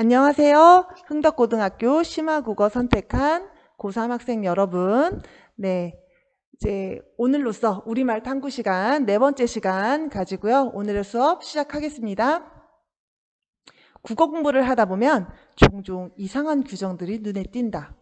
안녕하세요. 흥덕고등학교 심화국어 선택한 고3 학생 여러분. 네, 이제 오늘로써 우리말 탐구 시간 4번째 시간 가지고요. 오늘의 수업 시작하겠습니다. 국어 공부를 하다 보면 종종 이상한 규정들이 눈에 띈다.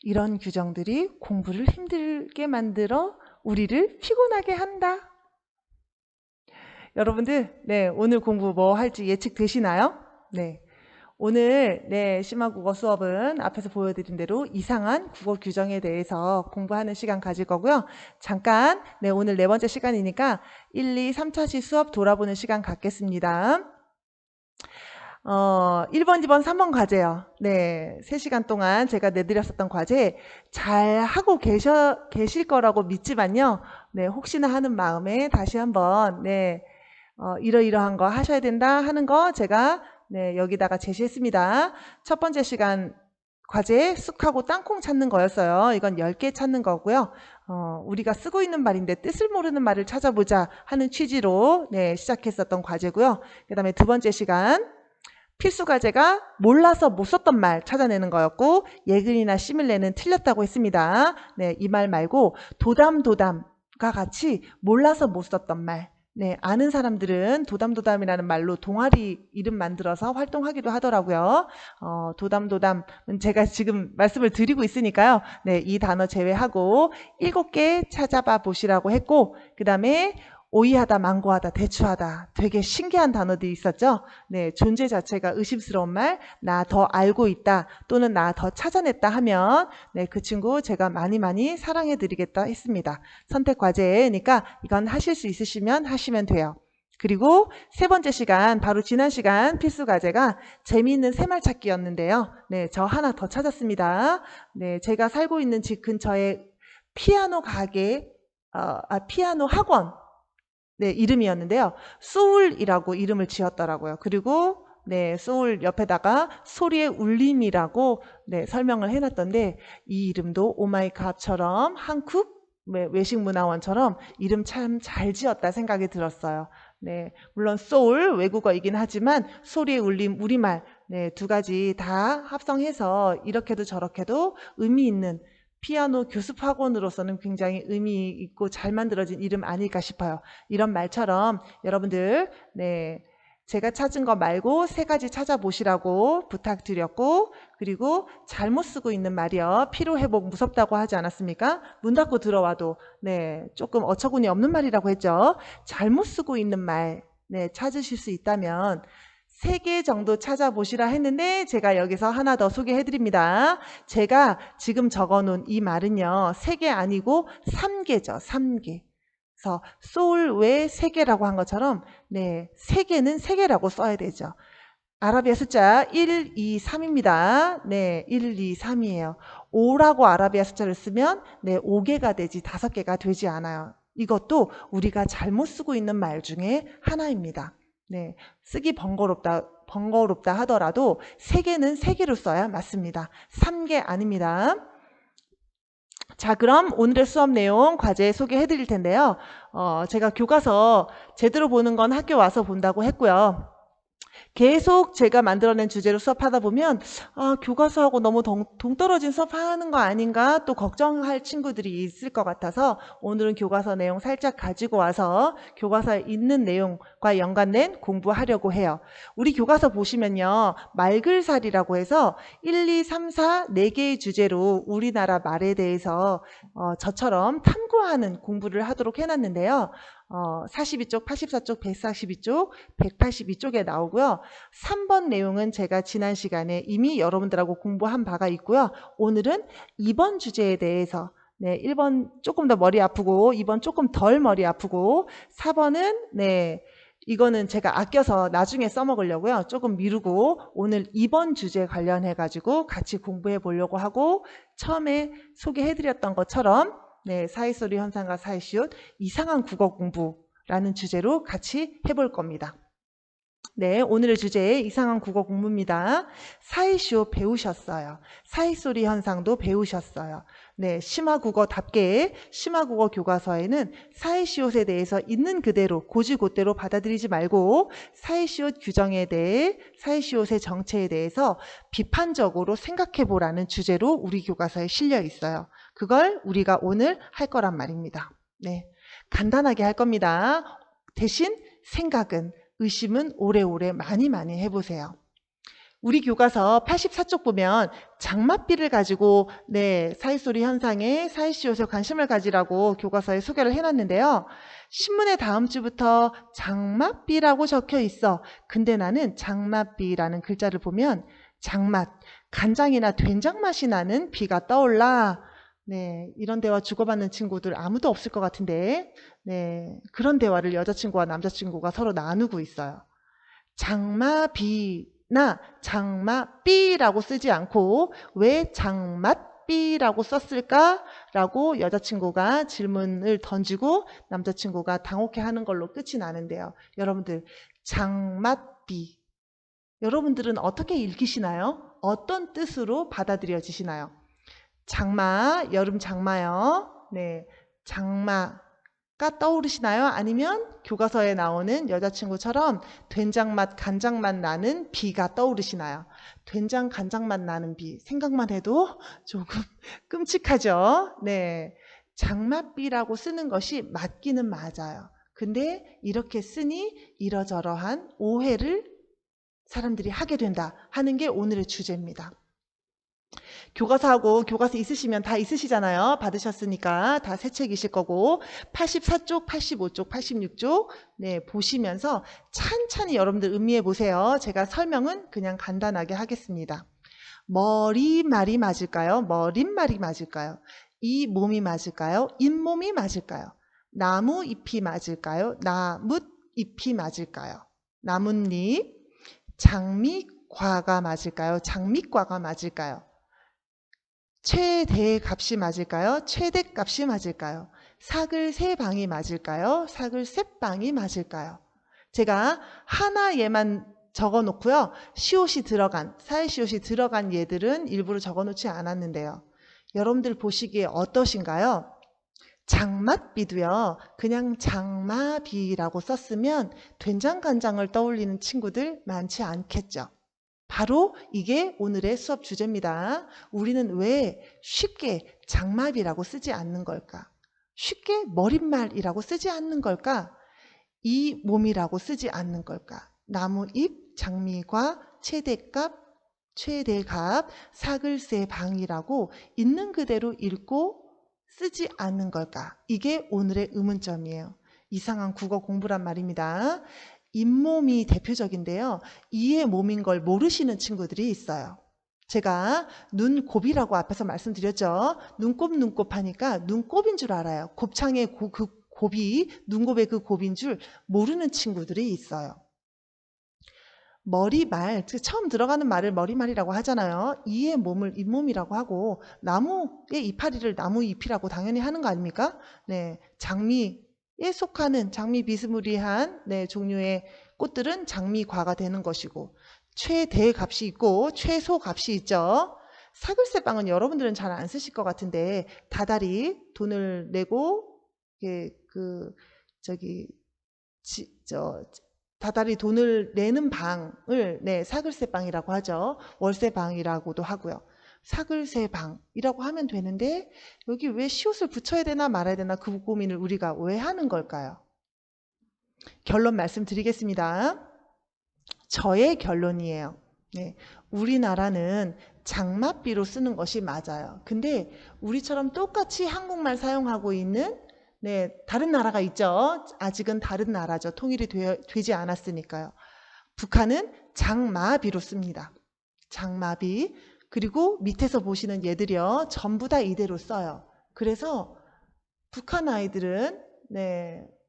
이런 규정들이 공부를 힘들게 만들어 우리를 피곤하게 한다. 여러분들, 오늘 공부 뭐 할지 예측되시나요? 네. 오늘 심화국어 수업은 앞에서 보여드린 대로 이상한 국어 규정에 대해서 공부하는 시간 가질 거고요. 잠깐 오늘 4번째 시간이니까 1, 2, 3차시 수업 돌아보는 시간 갖겠습니다. 1번, 2번, 3번 과제요. 3시간 동안 제가 내드렸었던 과제 잘 하고 계실 거라고 믿지만요. 혹시나 하는 마음에 다시 한번 이러이러한 거 하셔야 된다 하는 거 제가 여기다가 제시했습니다. 첫 번째 시간 과제 쑥하고 땅콩 찾는 거였어요. 이건 10개 찾는 거고요. 우리가 쓰고 있는 말인데 뜻을 모르는 말을 찾아보자 하는 취지로 시작했었던 과제고요. 그 다음에 두 번째 시간 필수 과제가 몰라서 못 썼던 말 찾아내는 거였고 예근이나 시밀레는 틀렸다고 했습니다. 이 말 말고 도담과 같이 몰라서 못 썼던 말 아는 사람들은 도담이라는 말로 동아리 이름 만들어서 활동하기도 하더라고요. 도담은 제가 지금 말씀을 드리고 있으니까요. 이 단어 제외하고 7개 찾아봐 보시라고 했고 그 다음에 오이하다, 망고하다, 대추하다 되게 신기한 단어들이 있었죠. 존재 자체가 의심스러운 말, 나 더 알고 있다 또는 나 더 찾아냈다 하면 그 친구 제가 많이 사랑해드리겠다 했습니다. 선택 과제니까 이건 하실 수 있으시면 하시면 돼요. 그리고 세 번째 시간, 바로 지난 시간 필수 과제가 재미있는 새말 찾기였는데요. 저 하나 더 찾았습니다. 제가 살고 있는 집 근처에 피아노 가게, 피아노 학원 이름이었는데요. 소울이라고 이름을 지었더라고요. 그리고 소울 옆에다가 소리의 울림이라고 설명을 해놨던데 이 이름도 오마이갓처럼 한국 외식문화원처럼 이름 참 잘 지었다 생각이 들었어요. 물론 소울 외국어이긴 하지만 소리의 울림 우리말 두 가지 다 합성해서 이렇게도 저렇게도 의미 있는 피아노 교습 학원으로서는 굉장히 의미 있고 잘 만들어진 이름 아닐까 싶어요. 이런 말처럼 여러분들 제가 찾은 거 말고 3가지 찾아보시라고 부탁드렸고 그리고 잘못 쓰고 있는 말이요. 피로회복 무섭다고 하지 않았습니까? 문 닫고 들어와도 조금 어처구니 없는 말이라고 했죠. 잘못 쓰고 있는 말 찾으실 수 있다면 3개 정도 찾아보시라 했는데 제가 여기서 하나 더 소개해드립니다. 제가 지금 적어놓은 이 말은요. 3개 아니고 3개죠. 3개. 그래서 소울 외 3개라고 한 것처럼 3개는 3개라고 써야 되죠. 아라비아 숫자 1, 2, 3입니다. 1, 2, 3이에요. 5라고 아라비아 숫자를 쓰면 5개가 되지 5개가 되지 않아요. 이것도 우리가 잘못 쓰고 있는 말 중에 하나입니다. 쓰기 번거롭다 하더라도 3개는 3개로 써야 맞습니다. 3개 아닙니다. 자, 그럼 오늘의 수업 내용 과제 소개해 드릴 텐데요. 제가 교과서 제대로 보는 건 학교 와서 본다고 했고요. 계속 제가 만들어낸 주제로 수업하다 보면 교과서하고 너무 동떨어진 수업하는 거 아닌가 또 걱정할 친구들이 있을 것 같아서 오늘은 교과서 내용 살짝 가지고 와서 교과서에 있는 내용과 연관된 공부하려고 해요. 우리 교과서 보시면요. 말글살이라고 해서 1, 2, 3, 4, 4개의 주제로 우리나라 말에 대해서 저처럼 탐구하는 공부를 하도록 해놨는데요. 42쪽, 84쪽, 142쪽, 182쪽에 나오고요. 3번 내용은 제가 지난 시간에 이미 여러분들하고 공부한 바가 있고요. 오늘은 2번 주제에 대해서 1번 조금 더 머리 아프고 2번 조금 덜 머리 아프고 4번은 이거는 제가 아껴서 나중에 써먹으려고요. 조금 미루고 오늘 2번 주제 관련해 가지고 같이 공부해 보려고 하고 처음에 소개해드렸던 것처럼 사이소리 현상과 사이시옷 이상한 국어 공부라는 주제로 같이 해볼 겁니다. 네, 오늘의 주제 이상한 국어 공부입니다. 사이시오 배우셨어요. 사이소리 현상도 배우셨어요. 네, 심화국어답게 심화국어 교과서에는 사이시옷에 대해서 있는 그대로 고지고대로 받아들이지 말고 사이시옷 규정에 대해 사이시옷의 정체에 대해서 비판적으로 생각해보라는 주제로 우리 교과서에 실려 있어요. 그걸 우리가 오늘 할 거란 말입니다. 네, 간단하게 할 겁니다. 대신 생각은 의심은 오래오래 많이 해보세요. 우리 교과서 84쪽 보면 장맛비를 가지고 사이소리 현상에 사이시옷에 관심을 가지라고 교과서에 소개를 해놨는데요. 신문의 다음 주부터 장맛비라고 적혀 있어. 근데 나는 장맛비라는 글자를 보면 장맛, 간장이나 된장 맛이 나는 비가 떠올라. 네, 이런 대화 주고받는 친구들 아무도 없을 것 같은데, 네, 그런 대화를 여자친구와 남자친구가 서로 나누고 있어요. 장마비나 장마비라고 쓰지 않고 왜 장맛비라고 썼을까라고 여자친구가 질문을 던지고 남자친구가 당혹해하는 걸로 끝이 나는데요. 여러분들, 장맛비. 여러분들은 어떻게 읽히시나요? 어떤 뜻으로 받아들여지시나요? 장마, 여름 장마요. 네, 장마가 떠오르시나요? 아니면 교과서에 나오는 여자친구처럼 된장맛, 간장맛 나는 비가 떠오르시나요? 된장, 간장맛 나는 비, 생각만 해도 조금 끔찍하죠? 네, 장맛비라고 쓰는 것이 맞기는 맞아요. 근데 이렇게 쓰니 이러저러한 오해를 사람들이 하게 된다 하는 게 오늘의 주제입니다. 교과서하고 교과서 있으시면 다 있으시잖아요. 받으셨으니까 다 새 책이실 거고 84쪽, 85쪽, 86쪽 네, 보시면서 찬찬히 여러분들 음미해 보세요. 제가 설명은 그냥 간단하게 하겠습니다. 머리말이 맞을까요? 머릿말이 맞을까요? 이 몸이 맞을까요? 잇몸이 맞을까요? 나무잎이 맞을까요? 나뭇잎이 맞을까요? 나뭇잎, 장미과가 맞을까요? 장미과가 맞을까요? 최대값이 맞을까요? 최대값이 맞을까요? 사글세방이 맞을까요? 사글세방이 맞을까요? 제가 하나에만 적어놓고요. 시옷이 들어간, 사이시옷이 들어간 얘들은 일부러 적어놓지 않았는데요. 여러분들 보시기에 어떠신가요? 장맛비도요. 그냥 장마비라고 썼으면 된장간장을 떠올리는 친구들 많지 않겠죠. 바로 이게 오늘의 수업 주제입니다. 우리는 왜 쉽게 장마비라고 쓰지 않는 걸까? 쉽게 머릿말이라고 쓰지 않는 걸까? 이 몸이라고 쓰지 않는 걸까? 나무잎, 장미과, 최대값, 최대값, 사글세방이라고 있는 그대로 읽고 쓰지 않는 걸까? 이게 오늘의 의문점이에요. 이상한 국어 공부란 말입니다. 잇몸이 대표적인데요. 이의 몸인 걸 모르시는 친구들이 있어요. 제가 눈곱이라고 앞에서 말씀드렸죠. 눈곱 하니까 눈곱인 줄 알아요. 곱창의 그 곱이 눈곱의 그 곱인 줄 모르는 친구들이 있어요. 머리말, 처음 들어가는 말을 머리말이라고 하잖아요. 이의 몸을 잇몸이라고 하고 나무의 이파리를 나무잎이라고 당연히 하는 거 아닙니까? 네, 장미에 속하는 장미 비스무리한 종류의 꽃들은 장미과가 되는 것이고 최대값이 있고 최소값이 있죠. 사글세빵은 여러분들은 잘 안 쓰실 것 같은데 다달이 돈을 내고 다달이 돈을 내는 방을 사글세방이라고 하죠. 월세방이라고도 하고요. 사글세방이라고 하면 되는데 여기 왜 시옷을 붙여야 되나 말아야 되나 그 고민을 우리가 왜 하는 걸까요? 결론 말씀드리겠습니다. 저의 결론이에요. 네, 우리나라는 장맛비로 쓰는 것이 맞아요. 근데 우리처럼 똑같이 한국말 사용하고 있는 다른 나라가 있죠. 아직은 다른 나라죠. 통일이 되지 않았으니까요. 북한은 장마비로 씁니다. 장마비. 그리고 밑에서 보시는 얘들이요. 전부 다 이대로 써요. 그래서 북한 아이들은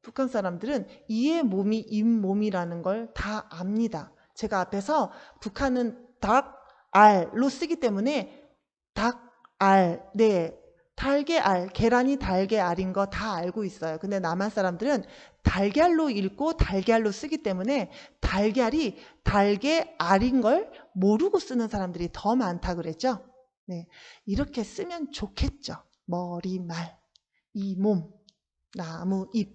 북한 사람들은 이의 몸이 잇몸이라는 걸 다 압니다. 제가 앞에서 북한은 닭알로 쓰기 때문에 닭알, 달걀, 계란이 달걀인 거 다 알고 있어요. 근데 남한 사람들은 달걀로 읽고 달걀로 쓰기 때문에 달걀이 달걀인 걸 모르고 쓰는 사람들이 더 많다 그랬죠. 네, 이렇게 쓰면 좋겠죠. 머리, 말, 이 몸, 나무, 잎.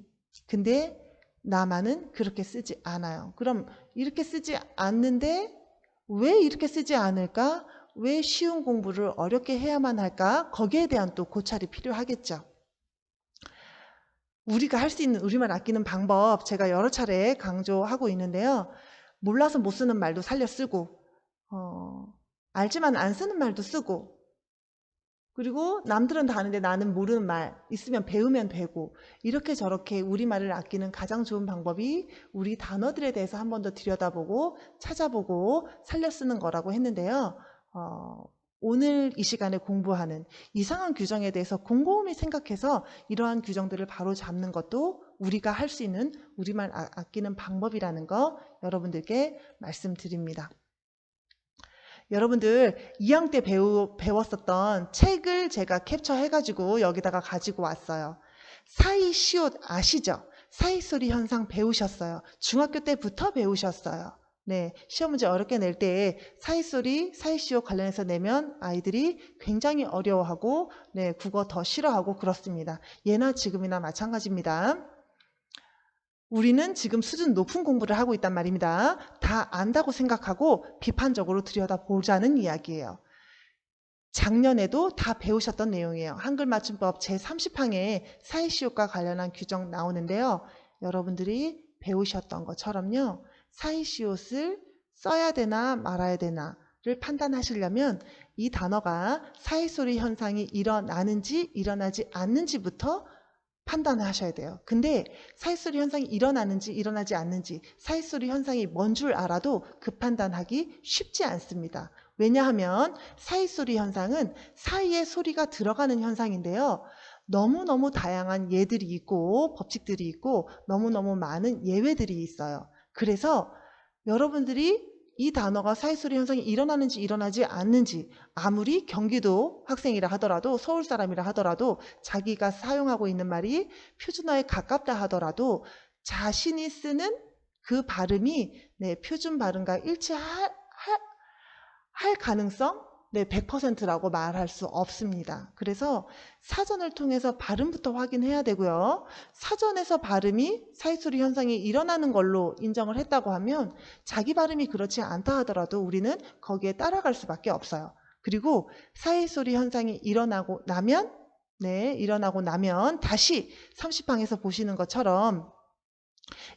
근데 남한은 그렇게 쓰지 않아요. 그럼 이렇게 쓰지 않는데 왜 이렇게 쓰지 않을까? 왜 쉬운 공부를 어렵게 해야만 할까? 거기에 대한 또 고찰이 필요하겠죠. 우리가 할 수 있는 우리말 아끼는 방법 제가 여러 차례 강조하고 있는데요. 몰라서 못 쓰는 말도 살려 쓰고 알지만 안 쓰는 말도 쓰고, 그리고 남들은 다 아는데 나는 모르는 말 있으면 배우면 되고, 이렇게 저렇게 우리말을 아끼는 가장 좋은 방법이 우리 단어들에 대해서 한 번 더 들여다보고 찾아보고 살려 쓰는 거라고 했는데요. 오늘 이 시간에 공부하는 이상한 규정에 대해서 곰곰이 생각해서 이러한 규정들을 바로 잡는 것도 우리가 할 수 있는 우리말 아끼는 방법이라는 거 여러분들께 말씀드립니다. 여러분들 2학년 때 배웠었던 책을 제가 캡처해가지고 여기다가 가지고 왔어요. 사이시옷 아시죠? 사이소리 현상 배우셨어요. 중학교 때부터 배우셨어요. 네, 시험 문제 어렵게 낼 때 사이소리, 사이시옷 관련해서 내면 아이들이 굉장히 어려워하고, 네, 국어 더 싫어하고 그렇습니다. 예나 지금이나 마찬가지입니다. 우리는 지금 수준 높은 공부를 하고 있단 말입니다. 다 안다고 생각하고 비판적으로 들여다보자는 이야기예요. 작년에도 다 배우셨던 내용이에요. 한글 맞춤법 제30항에 사이시옷과 관련한 규정 나오는데요. 여러분들이 배우셨던 것처럼요. 사이시옷을 써야 되나 말아야 되나를 판단하시려면 이 단어가 사이소리 현상이 일어나는지 일어나지 않는지부터 판단을 하셔야 돼요. 근데 사이소리 현상이 일어나는지 일어나지 않는지, 사이소리 현상이 뭔 줄 알아도 그 판단하기 쉽지 않습니다. 왜냐하면 사이소리 현상은 사이에 소리가 들어가는 현상인데요. 너무너무 다양한 예들이 있고 법칙들이 있고 너무너무 많은 예외들이 있어요. 그래서 여러분들이 이 단어가 사이소리 현상이 일어나는지 일어나지 않는지, 아무리 경기도 학생이라 하더라도, 서울 사람이라 하더라도, 자기가 사용하고 있는 말이 표준어에 가깝다 하더라도 자신이 쓰는 그 발음이 표준 발음과 일치할 가능성 100%라고 말할 수 없습니다. 그래서 사전을 통해서 발음부터 확인해야 되고요. 사전에서 발음이 사이소리 현상이 일어나는 걸로 인정을 했다고 하면 자기 발음이 그렇지 않다 하더라도 우리는 거기에 따라갈 수밖에 없어요. 그리고 사이소리 현상이 일어나고 나면 다시 30항에서 보시는 것처럼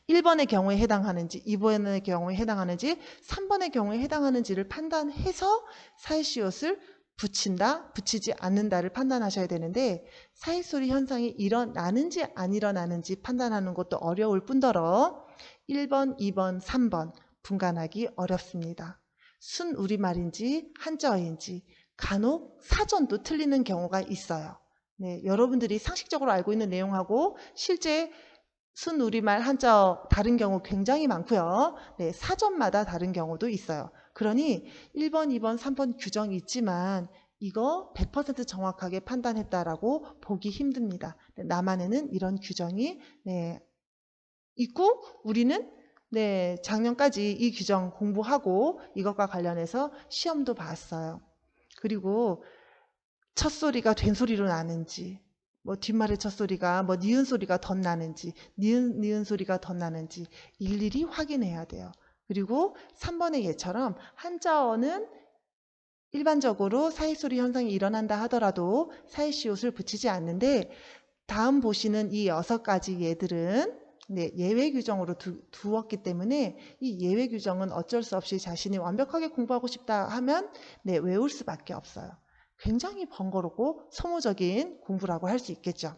1번의 경우에 해당하는지, 2번의 경우에 해당하는지, 3번의 경우에 해당하는지를 판단해서 사이시옷을 붙인다, 붙이지 않는다를 판단하셔야 되는데, 사이소리 현상이 일어나는지 안 일어나는지 판단하는 것도 어려울 뿐더러 1번, 2번, 3번 분간하기 어렵습니다. 순 우리말인지 한자어인지 간혹 사전도 틀리는 경우가 있어요. 네, 여러분들이 상식적으로 알고 있는 내용하고 실제 순 우리말 한자어 다른 경우 굉장히 많고요. 네, 사전마다 다른 경우도 있어요. 그러니 1번, 2번, 3번 규정이 있지만 이거 100% 정확하게 판단했다라고 보기 힘듭니다. 남한에는 이런 규정이 있고 우리는 작년까지 이 규정 공부하고 이것과 관련해서 시험도 봤어요. 그리고 첫 소리가 된 소리로 나는지, 뒷말의 첫 소리가 니은 소리가 덧 나는지, 니은 소리가 덧 나는지 일일이 확인해야 돼요. 그리고 3번의 예처럼 한자어는 일반적으로 사이소리 현상이 일어난다 하더라도 사이시옷을 붙이지 않는데, 다음 보시는 이 6가지 예들은 예외 규정으로 두었기 때문에 이 예외 규정은 어쩔 수 없이 자신이 완벽하게 공부하고 싶다 하면 외울 수밖에 없어요. 굉장히 번거롭고 소모적인 공부라고 할 수 있겠죠.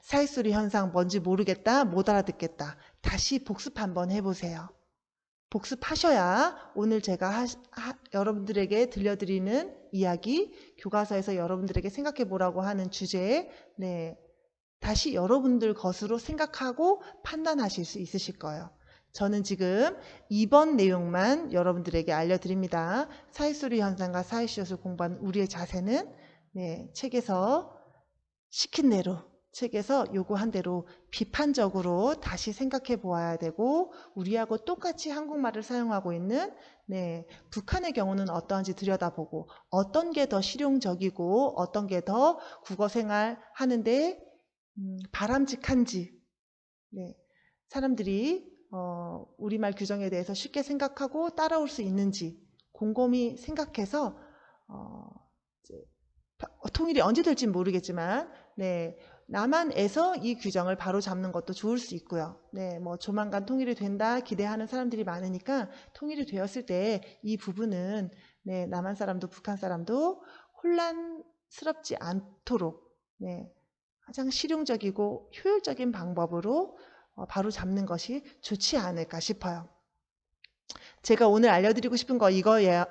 사이소리 현상 뭔지 모르겠다, 못 알아듣겠다. 다시 복습 한번 해보세요. 복습하셔야 오늘 제가 여러분들에게 들려드리는 이야기, 교과서에서 여러분들에게 생각해 보라고 하는 주제에 다시 여러분들 것으로 생각하고 판단하실 수 있으실 거예요. 저는 지금 2번 내용만 여러분들에게 알려드립니다. 사이소리 현상과 사이시옷을 공부하는 우리의 자세는 네, 책에서 시킨 대로, 책에서 요구한 대로 비판적으로 다시 생각해 보아야 되고, 우리하고 똑같이 한국말을 사용하고 있는 네, 북한의 경우는 어떠한지 들여다보고, 어떤 게 더 실용적이고 어떤 게 더 국어 생활 하는데 바람직한지, 네, 사람들이 우리말 규정에 대해서 쉽게 생각하고 따라올 수 있는지 곰곰이 생각해서 이제 통일이 언제 될지 모르겠지만, 네, 남한에서 이 규정을 바로 잡는 것도 좋을 수 있고요. 네, 뭐 조만간 통일이 된다 기대하는 사람들이 많으니까 통일이 되었을 때 이 부분은 네, 남한 사람도 북한 사람도 혼란스럽지 않도록 네, 가장 실용적이고 효율적인 방법으로 바로 잡는 것이 좋지 않을까 싶어요. 제가 오늘 알려드리고 싶은 거 이거예요.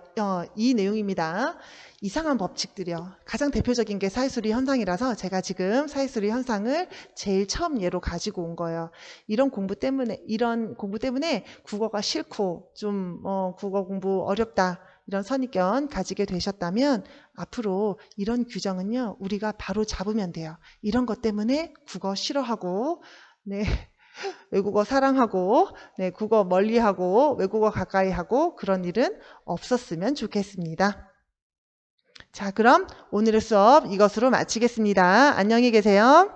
이 내용입니다. 이상한 법칙들이요. 가장 대표적인 게 사회수리 현상이라서 제가 지금 사회수리 현상을 제일 처음 예로 가지고 온 거예요. 이런 공부 때문에 국어가 싫고 좀 국어 공부 어렵다 이런 선입견 가지게 되셨다면 앞으로 이런 규정은요 우리가 바로 잡으면 돼요. 이런 것 때문에 국어 싫어하고 네. 외국어 사랑하고 네, 국어 멀리하고 외국어 가까이하고 그런 일은 없었으면 좋겠습니다. 자, 그럼 오늘의 수업 이것으로 마치겠습니다. 안녕히 계세요.